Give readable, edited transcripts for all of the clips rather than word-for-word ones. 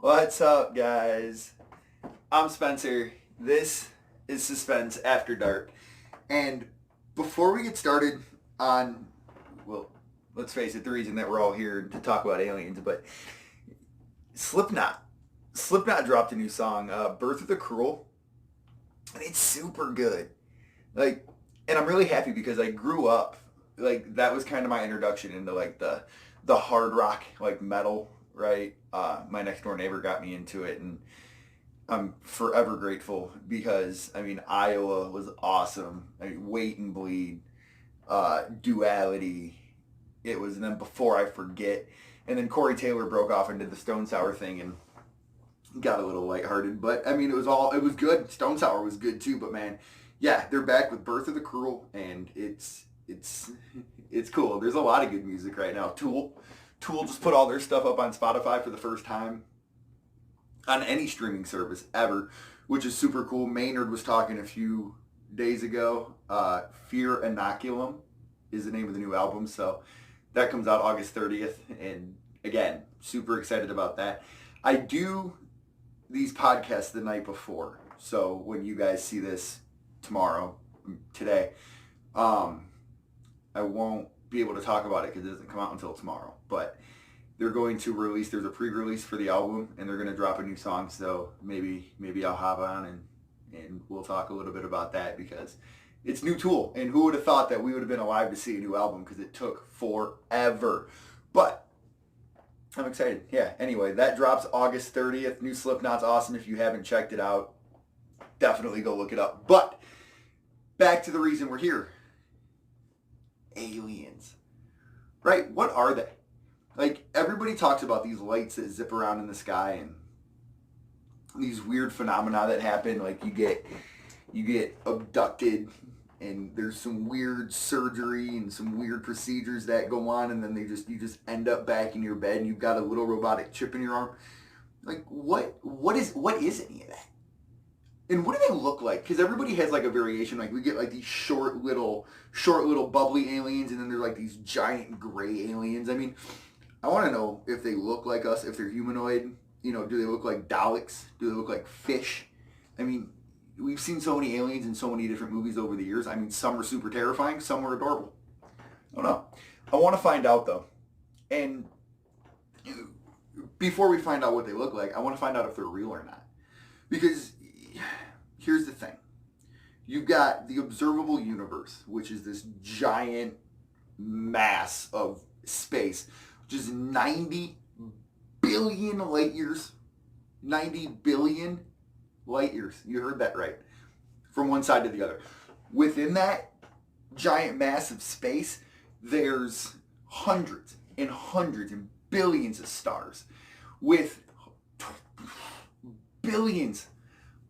What's up, guys? I'm Spencer. This is Suspense After Dark. And before we get started on, well, let's face it, the reason that we're all here to talk about aliens, but Slipknot. Slipknot dropped a new song, Birth of the Cruel, and it's super good. Like, and I'm really happy because I grew up, like, that was kind of my introduction into, like, the hard rock, like, metal, right? My next door neighbor got me into it, and I'm forever grateful because, I mean, Iowa was awesome. I mean, Wait and Bleed, Duality, it was, and then Before I Forget, and then Corey Taylor broke off and did the Stone Sour thing and got a little lighthearted, but I mean, it was good. Stone Sour was good too, but man, yeah, they're back with Birth of the Cruel, and it's cool. There's a lot of good music right now. Tool just put all their stuff up on Spotify for the first time on any streaming service ever, which is super cool. Maynard was talking a few days ago. Fear Inoculum is the name of the new album, so that comes out August 30th, and again, super excited about that. I do these podcasts the night before, so when you guys see this today, I won't be able to talk about it because it doesn't come out until tomorrow, but they're going to release, there's a pre-release for the album, and they're going to drop a new song, so maybe I'll hop on and we'll talk a little bit about that because it's new Tool, and who would have thought that we would have been alive to see a new album because it took forever, but I'm excited. Yeah, anyway, that drops August 30th. New Slipknot's awesome. If you haven't checked it out, definitely go look it up. But back to the reason we're here. Aliens. Right? What are they? Like, everybody talks about these lights that zip around in the sky and these weird phenomena that happen. Like, you get abducted, and there's some weird surgery and some weird procedures that go on, and then you just end up back in your bed and you've got a little robotic chip in your arm. Like, what is any of that? And what do they look like? Because everybody has like a variation. Like, we get like these short little bubbly aliens, and then there's like these giant gray aliens. I mean, I want to know if they look like us, if they're humanoid. You know, do they look like Daleks? Do they look like fish? I mean, we've seen so many aliens in so many different movies over the years. I mean, some are super terrifying, some were adorable. I don't know. I want to find out though. And before we find out what they look like, I want to find out if they're real or not. Because here's the thing. You've got the observable universe, which is this giant mass of space, which is 90 billion light years. 90 billion light years. You heard that right. From one side to the other. Within that giant mass of space, there's hundreds and hundreds and billions of stars with billions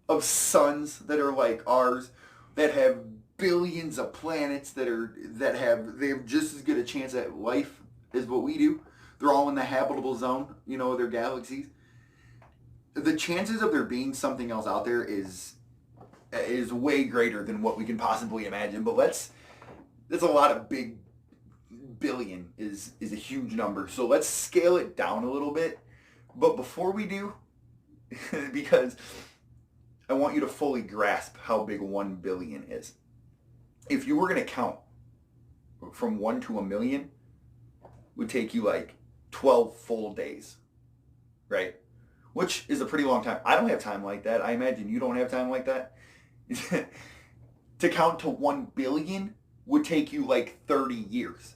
of suns that are like ours, that have billions of planets they have just as good a chance at life as what we do. They're all in the habitable zone, you know, their galaxies. The chances of there being something else out there is way greater than what we can possibly imagine. But that's a lot of big. Billion is a huge number. So let's scale it down a little bit. But before we do, because I want you to fully grasp how big 1 billion is. If you were going to count from 1 to 1 million, would take you like 12 full days, right? Which is a pretty long time. I don't have time like that. I imagine you don't have time like that. To count to 1 billion would take you like 30 years.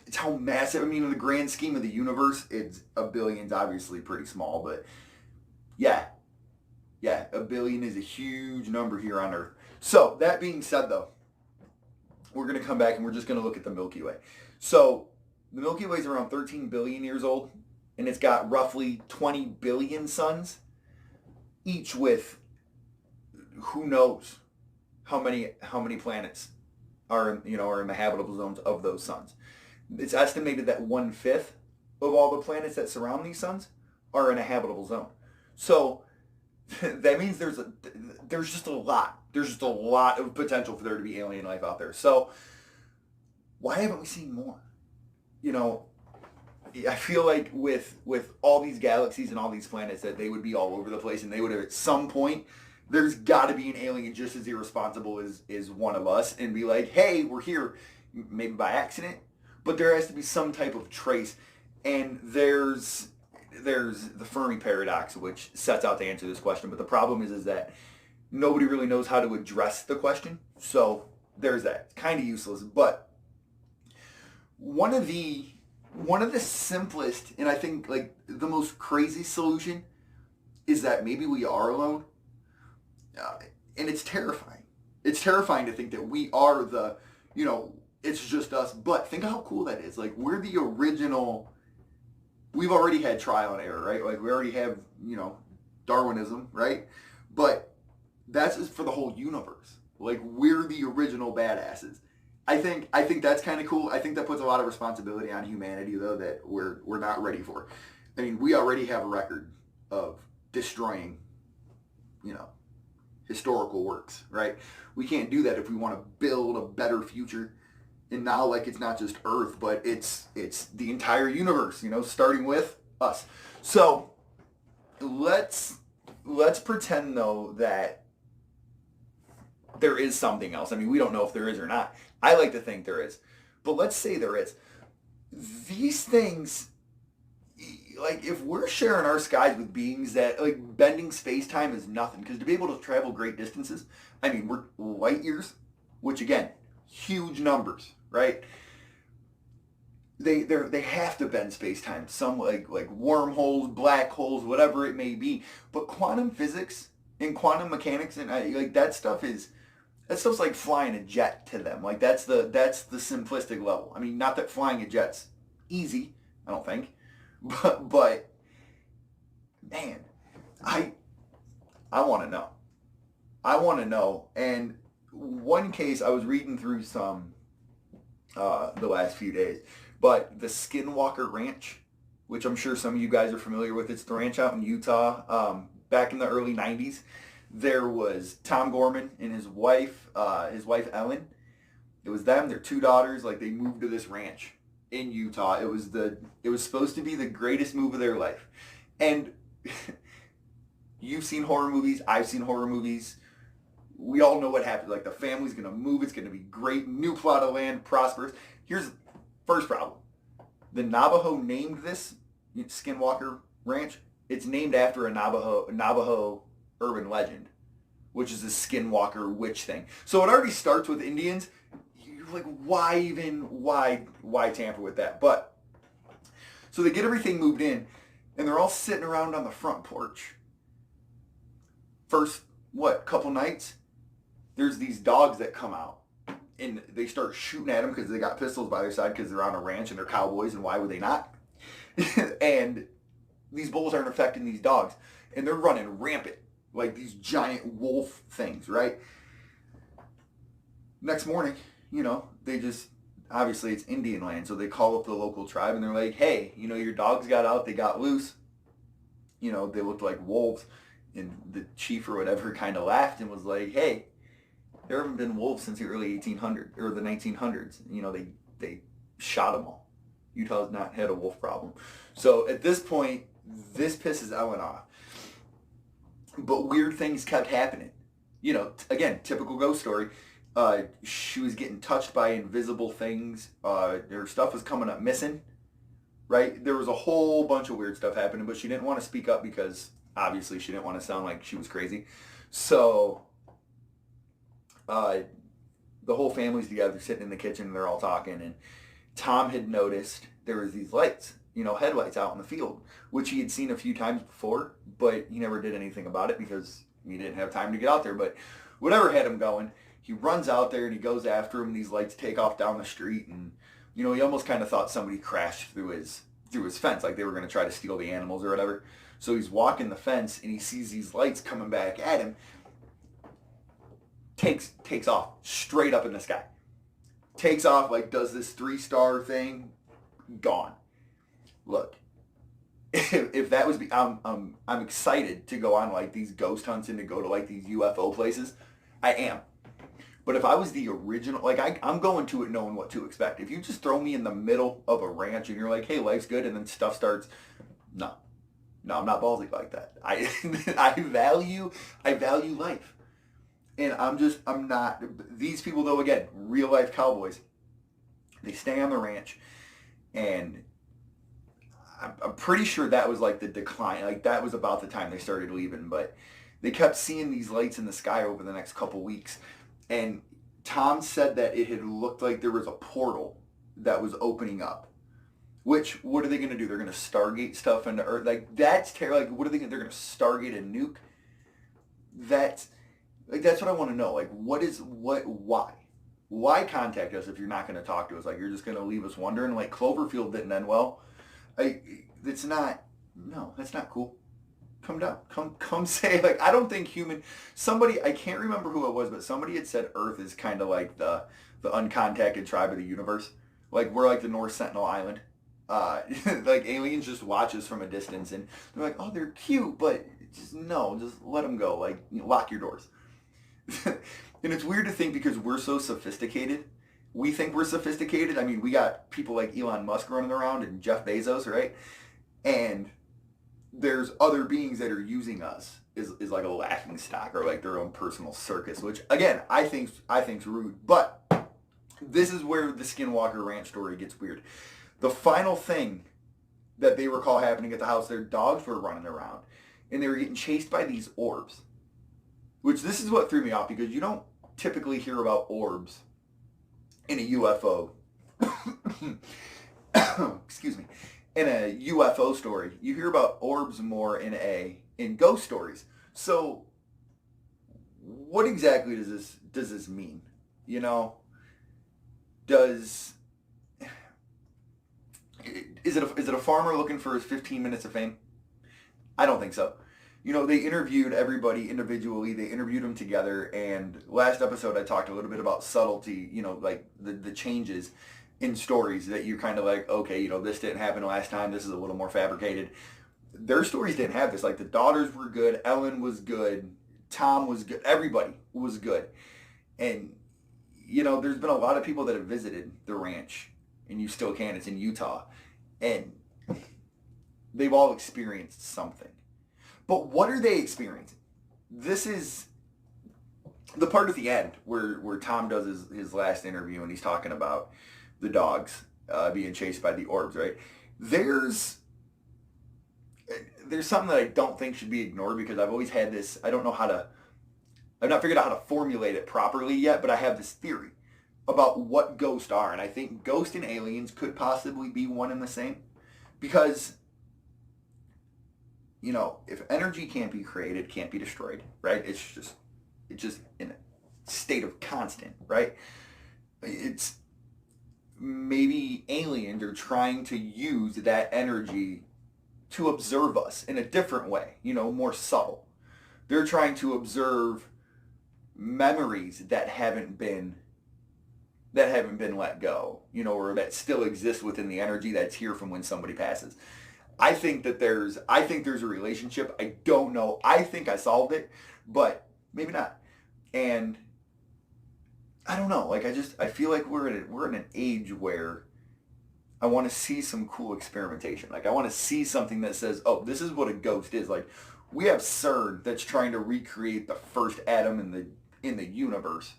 It's how massive. I mean, in the grand scheme of the universe, it's a billion's obviously pretty small, but yeah, 1 billion is a huge number here on Earth. So that being said, though, we're going to come back and we're just going to look at the Milky Way. So the Milky Way is around 13 billion years old, and it's got roughly 20 billion suns, each with who knows how many planets are in the habitable zones of those suns. It's estimated that 1/5 of all the planets that surround these suns are in a habitable zone. So that means there's just a lot. There's just a lot of potential for there to be alien life out there. So why haven't we seen more? You know, I feel like with all these galaxies and all these planets that they would be all over the place, and they would have at some point, there's got to be an alien just as irresponsible as one of us and be like, hey, we're here, maybe by accident, but there has to be some type of trace. And there's the Fermi paradox, which sets out to answer this question. But the problem is that nobody really knows how to address the question. So there's that. It's kind of useless. But one of the simplest, and I think like the most crazy solution, is that maybe we are alone. And it's terrifying. It's terrifying to think that we are the, it's just us. But think of how cool that is. Like, we're the original. We've already had trial and error, right? Like, we already have, Darwinism, right? But that's just for the whole universe. Like, we're the original badasses. I think that's kind of cool. I think that puts a lot of responsibility on humanity, though, that we're not ready for. I mean, we already have a record of destroying, historical works, right? We can't do that if we want to build a better future. And now, like, it's not just Earth, but it's the entire universe, starting with us. So let's pretend, though, that there is something else. I mean, we don't know if there is or not. I like to think there is. But let's say there is. These things, like, if we're sharing our skies with beings that, like, bending space-time is nothing. Because to be able to travel great distances, I mean, we're light years, which, again, huge numbers, right? They have to bend space-time. Some, like wormholes, black holes, whatever it may be. But quantum physics and quantum mechanics, and that stuff's like flying a jet to them. Like, that's the simplistic level. I mean, not that flying a jet's easy, I don't think. But man, I want to know. I want to know. And one case, I was reading through some the last few days, but the Skinwalker Ranch, which I'm sure some of you guys are familiar with, it's the ranch out in Utah. Back in the early 90s, there was Tom Gorman and his wife Ellen. It was them, their two daughters. Like, they moved to this ranch in Utah. It was supposed to be the greatest move of their life. And you've seen horror movies, I've seen horror movies. We all know what happens. Like, the family's going to move. It's going to be great. New plot of land, prosperous. Here's the first problem. The Navajo named this Skinwalker Ranch. It's named after a Navajo urban legend, which is a Skinwalker witch thing. So it already starts with Indians. You're like, why tamper with that? But, so they get everything moved in, and they're all sitting around on the front porch. First, couple nights, there's these dogs that come out, and they start shooting at them because they got pistols by their side because they're on a ranch and they're cowboys, and why would they not? And these bulls aren't affecting these dogs, and they're running rampant like these giant wolf things, right? Next morning, they just, obviously it's Indian land, so they call up the local tribe and they're like, hey, your dogs got out, they got loose, they looked like wolves. And the chief or whatever kind of laughed and was like, hey, there haven't been wolves since the early 1800s or the 1900s. They shot them all. Utah's not had a wolf problem. So at this point, this pisses Ellen off. But weird things kept happening. Again, typical ghost story. She was getting touched by invisible things. Her stuff was coming up missing, right? There was a whole bunch of weird stuff happening, but she didn't want to speak up because obviously she didn't want to sound like she was crazy. So the whole family's together sitting in the kitchen and they're all talking, and Tom had noticed there was these lights, headlights out in the field, which he had seen a few times before, but he never did anything about it because he didn't have time to get out there. But whatever had him going, he runs out there and he goes after him, and these lights take off down the street, and he almost kind of thought somebody crashed through his fence, like they were going to try to steal the animals or whatever. So he's walking the fence and he sees these lights coming back at him. Takes off straight up in the sky. Takes off, like, does this 3-star thing. Gone. Look, if that was, I'm excited to go on like these ghost hunts and to go to like these UFO places. I am. But if I was the original, like I'm going to it knowing what to expect. If you just throw me in the middle of a ranch and you're like, hey, life's good, and then stuff starts, no, no, I'm not ballsy like that. I value life. And I'm not, these people though, again, real life cowboys, they stay on the ranch, and I'm pretty sure that was like the decline. Like that was about the time they started leaving, but they kept seeing these lights in the sky over the next couple weeks. And Tom said that it had looked like there was a portal that was opening up. Which, what are they going to do? They're going to Stargate stuff into Earth? Like, that's terrible. Like, what are they going to, they're going to Stargate a nuke? That's what I want to know. Like, why? Why contact us if you're not going to talk to us? Like, you're just going to leave us wondering? Like, Cloverfield didn't end well. That's not cool. Come down. Come say, like, I don't think somebody, I can't remember who it was, but somebody had said Earth is kind of like the uncontacted tribe of the universe. Like, we're like the North Sentinel Island. Like, aliens just watch us from a distance, and they're like, oh, they're cute, but just let them go. Like, lock your doors. And it's weird to think because we're so sophisticated. We think we're sophisticated. I mean, we got people like Elon Musk running around and Jeff Bezos, right? And there's other beings that are using us is like a laughing stock or like their own personal circus, which again, I think's rude. But this is where the Skinwalker Ranch story gets weird. The final thing that they recall happening at the house, their dogs were running around and they were getting chased by these orbs. Which this is what threw me off because you don't typically hear about orbs in a UFO. Excuse me. In a UFO story. You hear about orbs more in ghost stories. So what exactly does this mean? Is it a farmer looking for his 15 minutes of fame? I don't think so. They interviewed everybody individually. They interviewed them together. And last episode, I talked a little bit about subtlety, like the changes in stories that you're kind of like, okay, this didn't happen last time. This is a little more fabricated. Their stories didn't have this. Like, the daughters were good. Ellen was good. Tom was good. Everybody was good. And, there's been a lot of people that have visited the ranch, and you still can. It's in Utah. And they've all experienced something. But what are they experiencing? This is the part at the end where Tom does his last interview and he's talking about the dogs being chased by the orbs, right? There's something that I don't think should be ignored because I've always had this, I've not figured out how to formulate it properly yet, but I have this theory about what ghosts are. And I think ghosts and aliens could possibly be one and the same because if energy can't be created, it can't be destroyed, right? It's just in a state of constant, right? It's maybe aliens are trying to use that energy to observe us in a different way, more subtle. They're trying to observe memories that haven't been let go, or that still exist within the energy that's here from when somebody passes. I think there's a relationship. I don't know. I think I solved it, but maybe not. And I don't know. Like, I feel like we're in an age where I want to see some cool experimentation. Like, I want to see something that says, oh, this is what a ghost is. Like, we have CERN that's trying to recreate the first atom in the universe.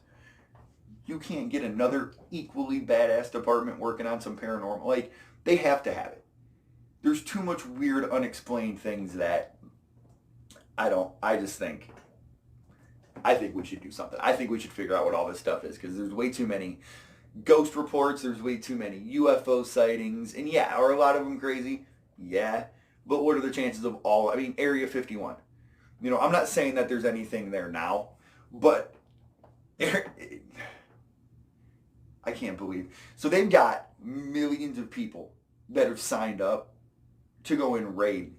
You can't get another equally badass department working on some paranormal. Like, they have to have it. There's too much weird, unexplained things that I think we should do something. I think we should figure out what all this stuff is because there's way too many ghost reports. There's way too many UFO sightings. And yeah, are a lot of them crazy? Yeah. But what are the chances of all? I mean, Area 51. I'm not saying that there's anything there now, but I can't believe. So they've got millions of people that have signed up to go and raid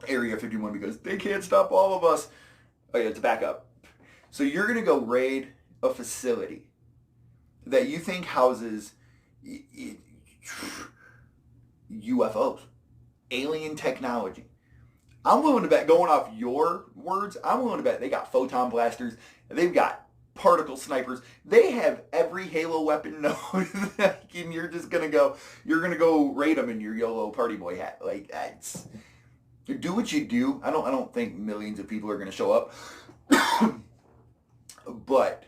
Area 51 because they can't stop all of us. Oh yeah, to back up. So you're going to go raid a facility that you think houses UFOs, alien technology. I'm willing to bet, going off your words, I'm willing to bet they got photon blasters. They've got particle snipers. They have every Halo weapon known, and you're just gonna go raid them in your YOLO party boy hat. Like, that's, do what you do. I don't think millions of people are gonna show up, but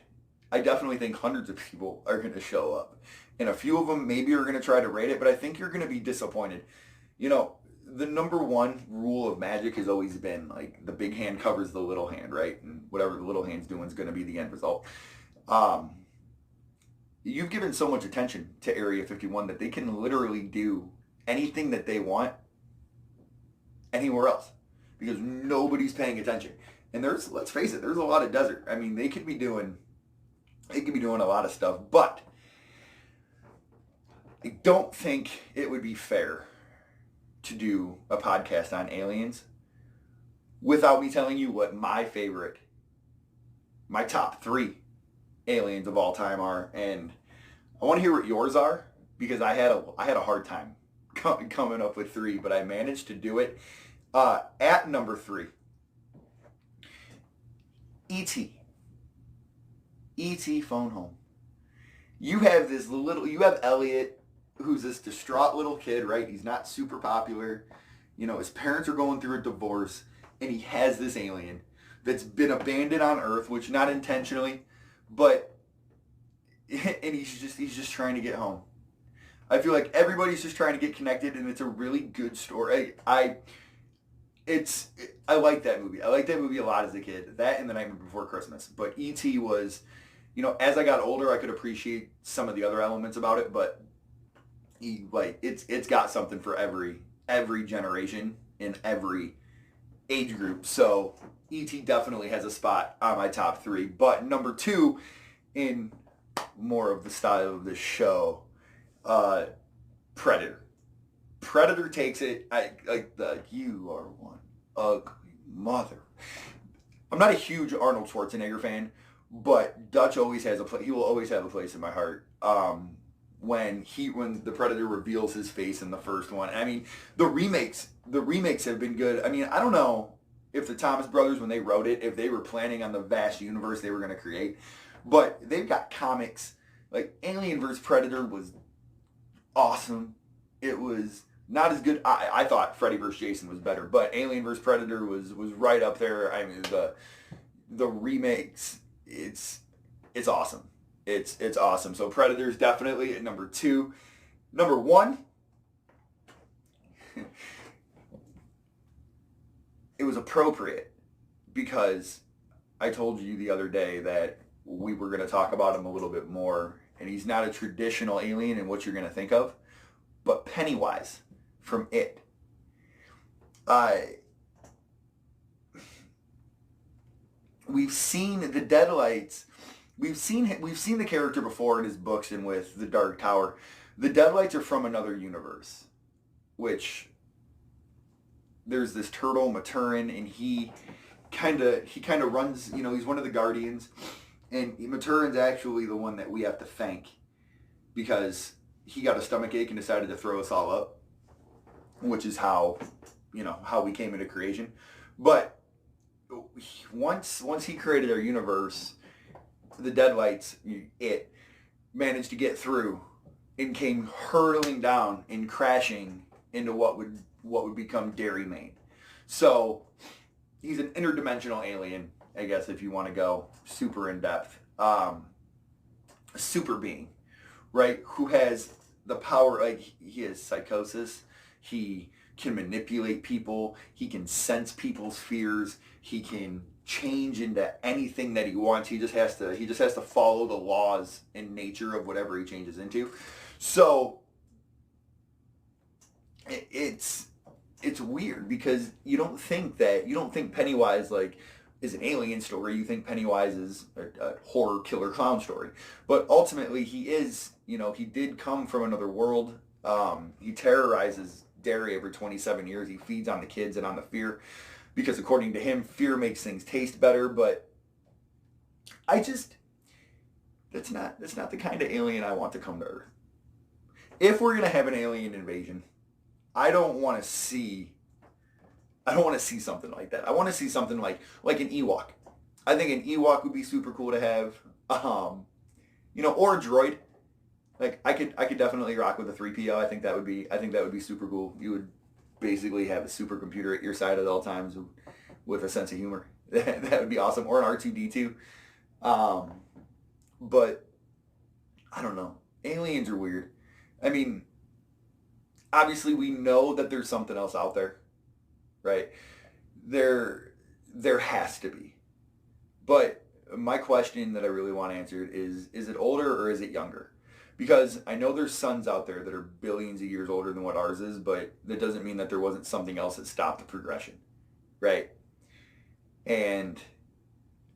I definitely think hundreds of people are gonna show up, and a few of them maybe are gonna try to raid it. But I think you're gonna be disappointed. You know, the number one rule of Magic has always been, like, the big hand covers the little hand, right? And whatever the little hand's doing is going to be the end result. You've given so much attention to Area 51 that they can literally do anything that they want anywhere else because nobody's paying attention. And let's face it, there's a lot of desert. I mean, they could be doing a lot of stuff, but I don't think it would be fair to do a podcast on aliens without me telling you what my top 3 aliens of all time are. And I want to hear what yours are, because I had a hard time coming up with 3, but I managed to do it. At number 3, E.T. E.T. Phone Home. You have Elliot, who's this distraught little kid, right? He's not super popular. You know, his parents are going through a divorce, and he has this alien that's been abandoned on Earth, which not intentionally, but, and he's just trying to get home. I feel like everybody's just trying to get connected, and it's a really good story. I like that movie. I liked that movie a lot as a kid. That and The Nightmare Before Christmas. But E.T. was, you know, as I got older, I could appreciate some of the other elements about it, but it's got something for every generation in every age group. So E.T. definitely has a spot on my top 3. But number 2, in more of the style of this show, Predator. Predator takes it. You are one ugly mother. I'm not a huge Arnold Schwarzenegger fan, but Dutch always has he will always have a place in my heart. When the Predator reveals his face in the first one. I mean, the remakes have been good. I mean, I don't know if the Thomas brothers, when they wrote it, if they were planning on the vast universe they were going to create, but they've got comics. Like, Alien vs. Predator was awesome. It was not as good. I thought Freddy vs. Jason was better, but Alien vs. Predator was right up there. I mean, the remakes, it's awesome. It's awesome. So Predator's definitely at number 2. Number 1, it was appropriate because I told you the other day that we were going to talk about him a little bit more, and he's not a traditional alien in what you're going to think of, but Pennywise from It. We've seen the Deadlights. We've seen the character before in his books and with The Dark Tower. The Deadlights are from another universe, which there's this turtle, Maturin, and he kind of runs, you know, he's one of the Guardians, and Maturin's actually the one that we have to thank because he got a stomachache and decided to throw us all up, which is how we came into creation. But once he created our universe, the Deadlights, It managed to get through and came hurtling down and crashing into what would become Derry, Maine. So he's an interdimensional alien, I guess, if you want to go super in depth. A super being, right? Who has the power, like, he has psychosis. He can manipulate people. He can sense people's fears. He can change into anything that he wants. He just has to follow the laws in nature of whatever he changes into. So it's weird because you don't think Pennywise is an alien story. You think Pennywise is a horror killer clown story, but ultimately he is. You know, he did come from another world. He terrorizes Derry every 27 years. He feeds on the kids and on the fear. Because according to him, fear makes things taste better, but that's not the kind of alien I want to come to Earth. If we're gonna have an alien invasion, I don't want to see something like that. I want to see something like an Ewok. I think an Ewok would be super cool to have. Or a droid. Like I could definitely rock with a 3PO. I think that would be super cool. You would basically have a supercomputer at your side at all times with a sense of humor. That would be awesome. Or an R2D2. Um, but I don't know. Aliens are weird. I mean, obviously we know that there's something else out there, right? There there has to be. But my question that I really want answered is it older or is it younger? Because I know there's suns out there that are billions of years older than what ours is, but that doesn't mean that there wasn't something else that stopped the progression, right? And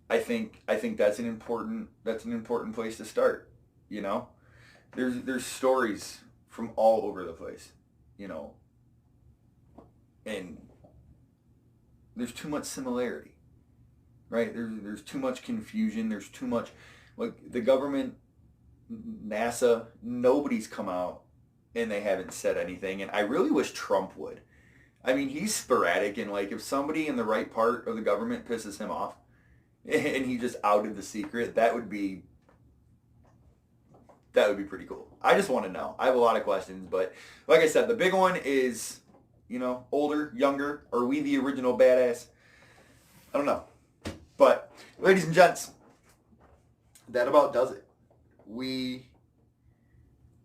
I think that's an important place to start, you know? There's stories from all over the place, you know, and there's too much similarity, right? There's too much confusion. There's too much, like the government, NASA, nobody's come out and they haven't said anything. And I really wish Trump would. I mean, he's sporadic, and like if somebody in the right part of the government pisses him off, and he just outed the secret, that would be pretty cool. I just want to know. I have a lot of questions, but like I said, the big one is, older, younger. Are we the original badass? I don't know. But ladies and gents, That about does it. We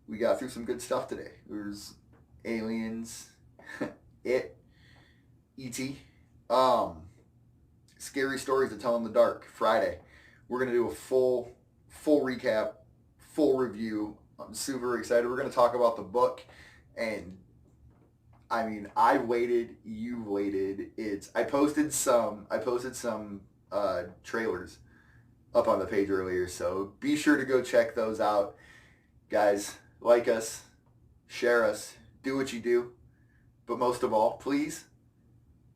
we got through some good stuff today. There's aliens, it, E.T. Um, Scary stories to tell in the dark. Friday, we're gonna do a full recap, full review. I'm super excited. We're gonna talk about the book, and I mean, I waited. You waited. I posted some trailers up on the page earlier, so be sure to go check those out, guys. Like us, share us, do what you do, but most of all, please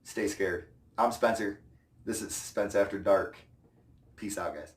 stay scared. I'm Spencer. This is Suspense After Dark. Peace out, guys.